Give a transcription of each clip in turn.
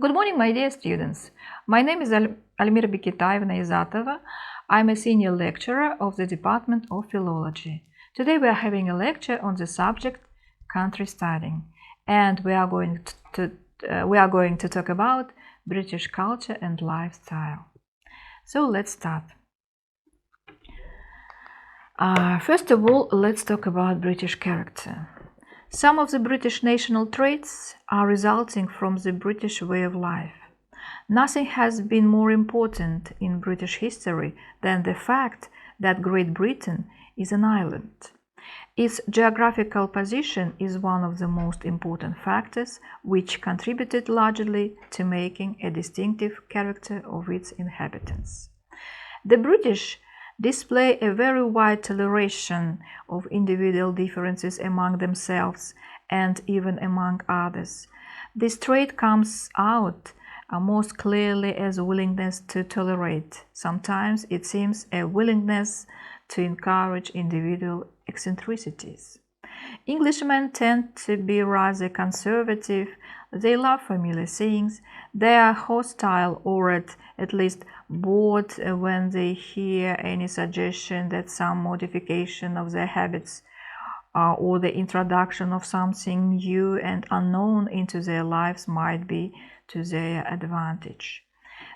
Good morning, my dear students. My name is Альмира Бекетаевна Изатова. I'm a senior lecturer of the Department of Philology. Today we are having a lecture on the subject country studying, and we are going to talk about British culture and lifestyle. So let's start. First of all, let's talk about British character. Some of the British national traits are resulting from the British way of life. Nothing has been more important in British history than the fact that Great Britain is an island. Its geographical position is one of the most important factors which contributed largely to making a distinctive character of its inhabitants. The British display a very wide toleration of individual differences among themselves and even among others. This trait comes out most clearly as a willingness to tolerate. Sometimes it seems a willingness to encourage individual eccentricities. Englishmen tend to be rather conservative. They love familiar things. They are hostile or at least bored when they hear any suggestion that some modification of their habits or the introduction of something new and unknown into their lives might be to their advantage.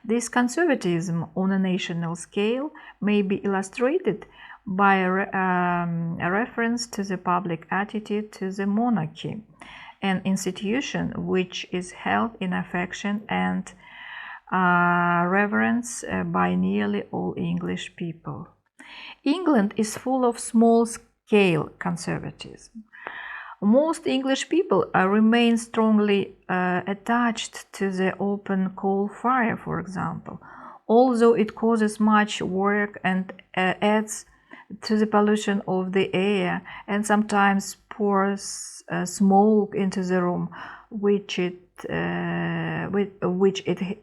This conservatism on a national scale may be illustrated by a reference to the public attitude to the monarchy, an institution which is held in affection and reverence by nearly all English people. England is full of small-scale conservatism. Most English people remain strongly attached to the open coal fire, for example, although it causes much work and adds to the pollution of the air and sometimes pours smoke into the room which it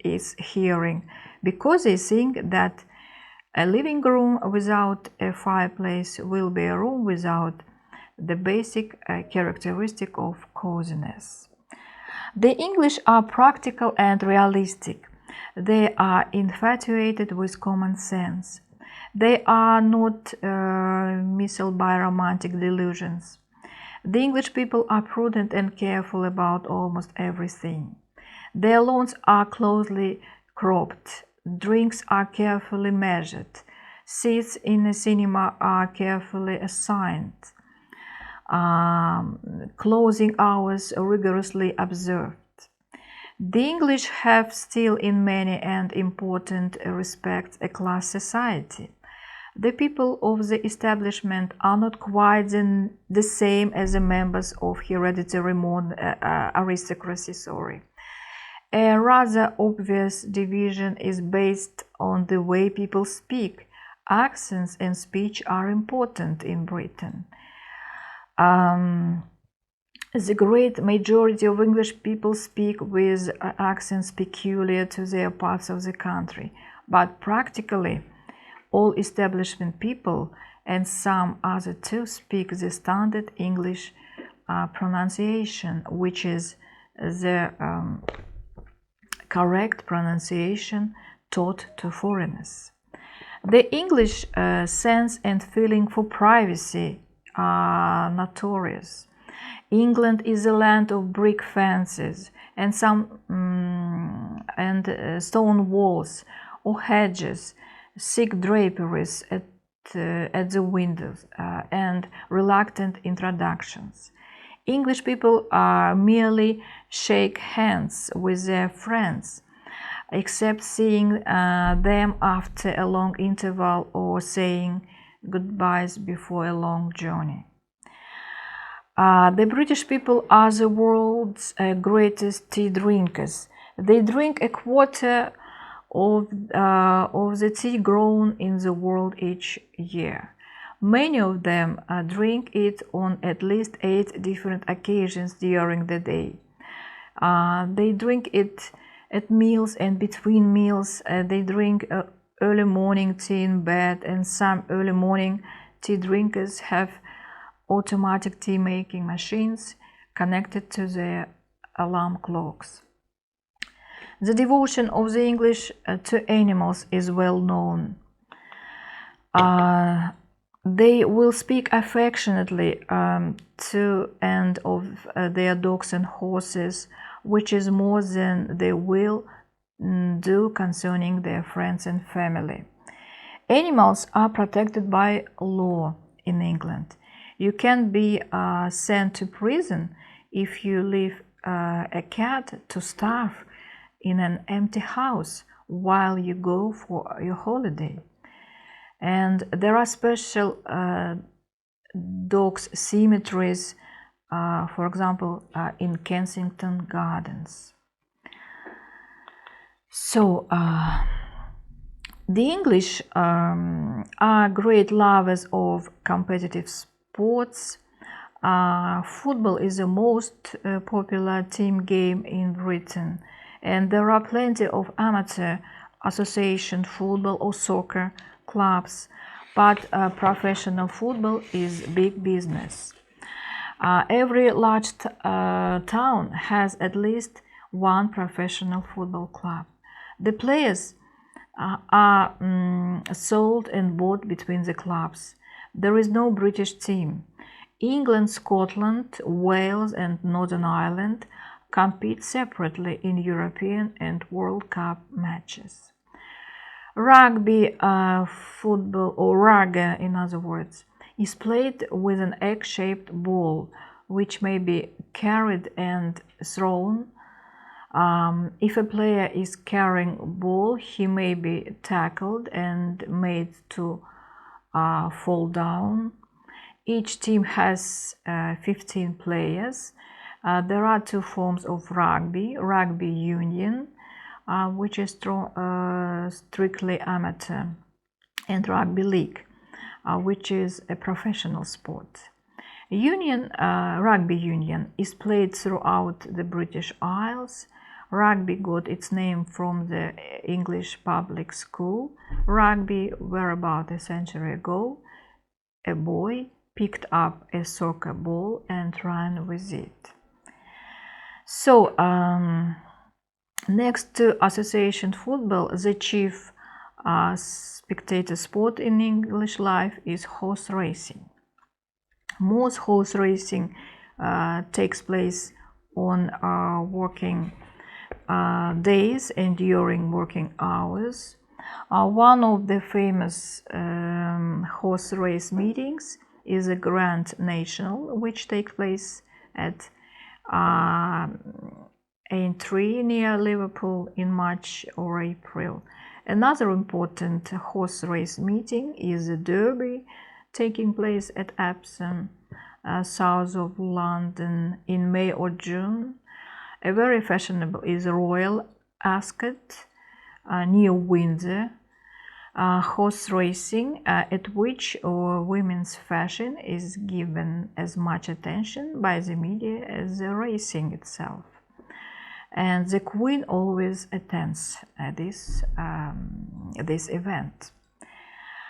is hearing, because they think that a living room without a fireplace will be a room without the basic characteristic of coziness. The English are practical and realistic. They are infatuated with common sense. They are not misled by romantic delusions. The English people are prudent and careful about almost everything. Their lawns are closely cropped. Drinks are carefully measured. Seats in a cinema are carefully assigned. Closing hours rigorously observed. The English have still in many and important respects a class society. The people of the establishment are not quite the same as the members of hereditary aristocracy. A rather obvious division is based on the way people speak. Accents and speech are important in Britain. The great majority of English people speak with accents peculiar to their parts of the country, but practically all establishment people and some other too speak the standard English pronunciation, which is the correct pronunciation taught to foreigners. The English sense and feeling for privacy are notorious. England is a land of brick fences and stone walls or hedges, thick draperies at the windows, and reluctant introductions. English people merely shake hands with their friends, except seeing them after a long interval or saying goodbyes before a long journey. The British people are the world's greatest tea drinkers. They drink a quarter of the tea grown in the world each year. Many of them drink it on at least 8 different occasions during the day. They drink it at meals and between meals. They drink early morning tea in bed, and some early morning tea drinkers have automatic tea making machines connected to their alarm clocks. The devotion of the English to animals is well known. They will speak affectionately to and of their dogs and horses, which is more than they will do concerning their friends and family. Animals are protected by law in England. You can be sent to prison if you leave a cat to starve in an empty house while you go for your holiday. And there are special dogs cemeteries, for example, in Kensington Gardens. So, the English are great lovers of competitive sports. Football is the most popular team game in Britain, and there are plenty of amateur association football or soccer clubs, but professional football is big business. Every large town has at least one professional football club. The players are sold and bought between the clubs. There is no British team. England, Scotland, Wales and Northern Ireland compete separately in European and World Cup matches. Rugby, football, or rugger in other words, is played with an egg-shaped ball which may be carried and thrown. If a player is carrying a ball, he may be tackled and made to fall down. Each team has 15 players. There are two forms of rugby: rugby union, which is strictly amateur, and rugby league, which is a professional sport. Rugby union is played throughout the British Isles. Rugby got its name from the English public school. Rugby, where about a century ago, a boy picked up a soccer ball and ran with it. So, next to association football, the chief spectator sport in English life is horse racing. Most horse racing takes place on working days and during working hours. One of the famous horse race meetings is a Grand National, which takes place at Aintree near Liverpool in March or April. Another important horse race meeting is the Derby, taking place at Epsom, south of London, in May or June. A very fashionable is Royal Ascot, near Windsor, horse racing, at which women's fashion is given as much attention by the media as the racing itself. And the Queen always attends this event.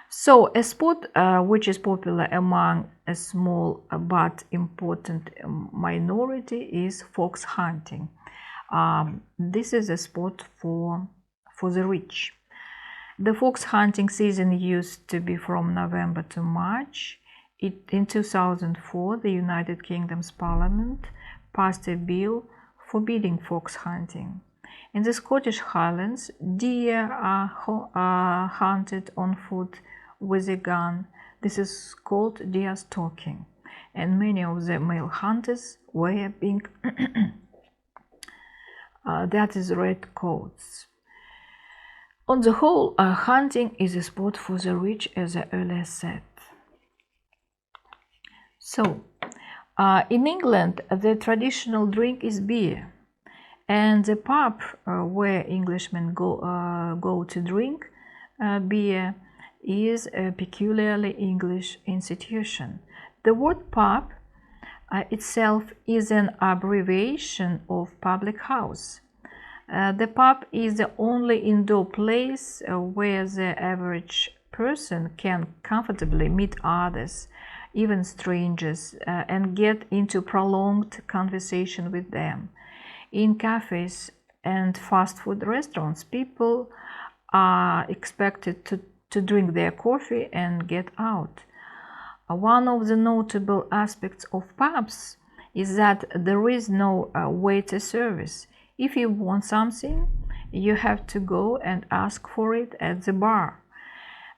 So, a sport which is popular among a small but important minority is fox hunting. This is a sport for the rich. The fox hunting season used to be from November to March. In 2004, the United Kingdom's Parliament passed a bill forbidding fox hunting. In the Scottish Highlands, deer are hunted on foot with a gun. This is called deer stalking, and many of the male hunters wear pink that is red coats. On the whole, hunting is a sport for the rich, as I earlier said. So, in England, the traditional drink is beer, and the pub where Englishmen go to drink beer is a peculiarly English institution. The word pub itself is an abbreviation of public house. The pub is the only indoor place where the average person can comfortably meet others, even strangers, and get into prolonged conversation with them. In cafes, and fast food restaurants, people are expected to drink their coffee and get out. One of the notable aspects of pubs is that there is no waiter service. If you want something, you have to go and ask for it at the bar.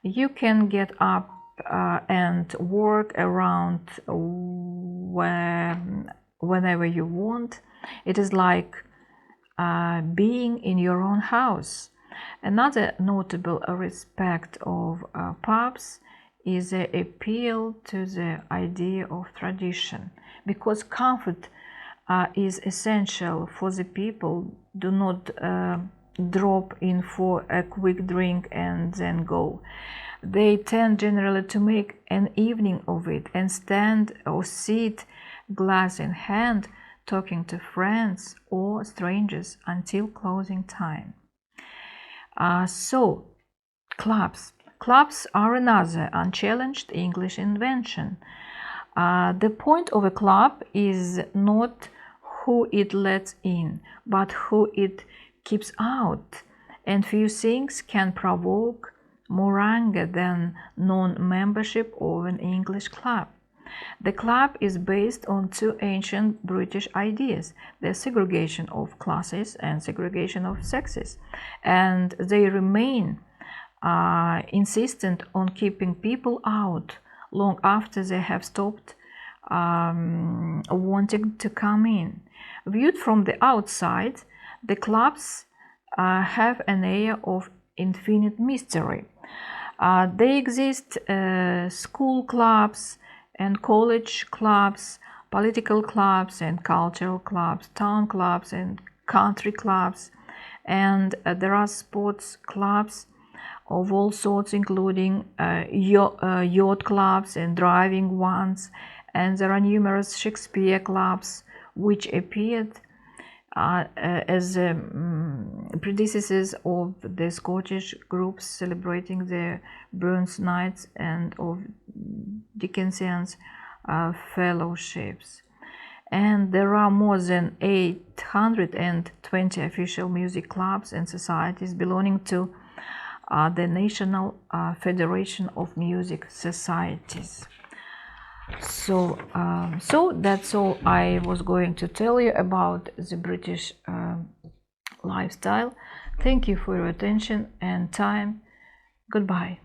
You can get up and work around whenever you want. It is like being in your own house. Another notable aspect of pubs is the appeal to the idea of tradition, because comfort is essential for the people. Do not drop in for a quick drink and then go. They tend generally to make an evening of it and stand or sit glass in hand talking to friends or strangers until closing time. So, clubs. Clubs are another unchallenged English invention. The point of a club is not who it lets in, but who it keeps out, and few things can provoke more anger than non-membership of an English club. The club is based on two ancient British ideas, the segregation of classes and segregation of sexes, and they remain insistent on keeping people out long after they have stopped wanting to come in. Viewed from the outside, the clubs have an air of infinite mystery. They exist school clubs and college clubs, political clubs and cultural clubs, town clubs and country clubs, and there are sports clubs of all sorts, including yacht clubs and driving ones, and there are numerous Shakespeare clubs which appeared as predecessors of the Scottish groups celebrating the Burns Nights and of Dickensian's fellowships. And there are more than 820 official music clubs and societies belonging to the National Federation of Music Societies. So that's all I was going to tell you about the British lifestyle. Thank you for your attention and time. Goodbye.